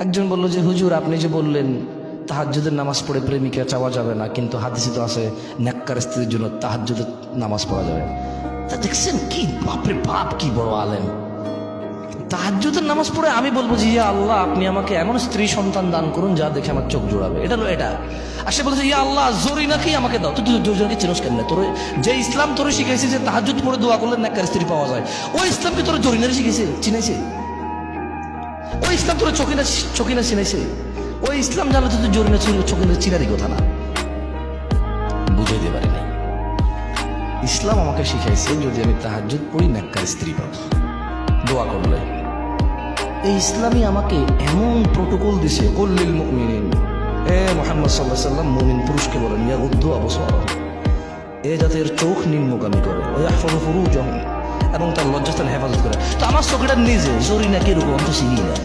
একজন বলল যে হুজুর আপনি যে বললেন তাহাজ্জুদের নামাজ পড়ে প্রেমিকা চাওয়া যাবে না, কিন্তু হাদিসে তো আছে নেককার স্ত্রীর জন্য তাহাজ্জুদের নামাজ পড়া যাবে। তা দেখছেন কি বাপরে বাপ, কি বড় আলেম। তাহাজ্জুদের নামাজ পড়ে আমি বলবো যে ইয়া আল্লাহ আপনি আমাকে এমন স্ত্রী সন্তান দান করুন যা দেখে আমার চোখ জোড়াবে, এটা হলো এটা। আর সে বলছে ইয়া আল্লাহ জরিনাকে আমাকে দাও। তুই জরিনাকে চিনোস কেন? তোর যে ইসলাম তোর শিখাইছে যে তাহাজ্জুদ পড়ে দোয়া করলে নেককার স্ত্রী পাওয়া যায়, ওই ইসলামকে তোর জরিনারে শিখেছে, চিনাইছে? ওই ইসলাম তোর চকিনা চিনাইছে? ওই ইসলাম জানলে তো তুই জরিনা চকিনা চিনারই কথা না। বুঝে দিতে পারি নাই। ইসলাম আমাকে শিখাইছে যদি আমি তাহাজ্জুদ পড়ি নেককার স্ত্রী পাবো দোয়া করলে। এই ইসলামই আমাকে এমন প্রটোকল দিছে, কুল্লিল মুমিনিন, এ মুহাম্মদ সাল্লাল্লাহু আলাইহি ওয়াসাল্লাম মুমিন পুরুষকে বলেন ইয়াগুদ্দু আবসারহুম, এ জাতের চোখ নিম্নগামী করে, ওয়া ইয়াহফাযু ফুরুজাহুম, এবং তার লজ্জাস্থান হেফাজত করে। তো আমার চোখটা নিজে জরিনা কি রকম তো চিনি না।